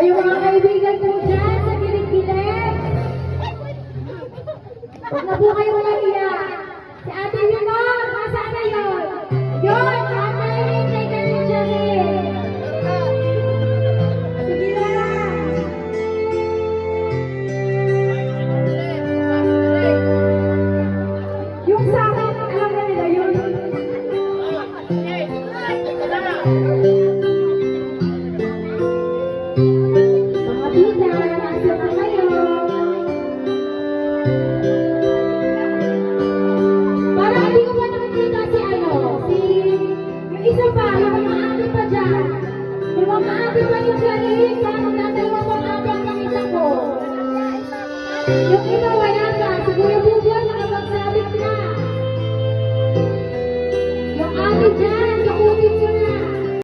yung mga kaibigan ko dyan sa kilig-kilig. Huwag na po kayo mahiya. Si Ate Winor, nasaan na yun? Yun, Ate Winor, kay Teacher Rin. Sige lang. Yung sa akin, alam na nila yun. Mga tita, nasa na kayo. Parang hindi ko pa nakikita si yung isa pa, yung mga ate pa dyan. Yung mga ate pa ni Charing, parang natalawa pang ate ang nakita ko. Yung iba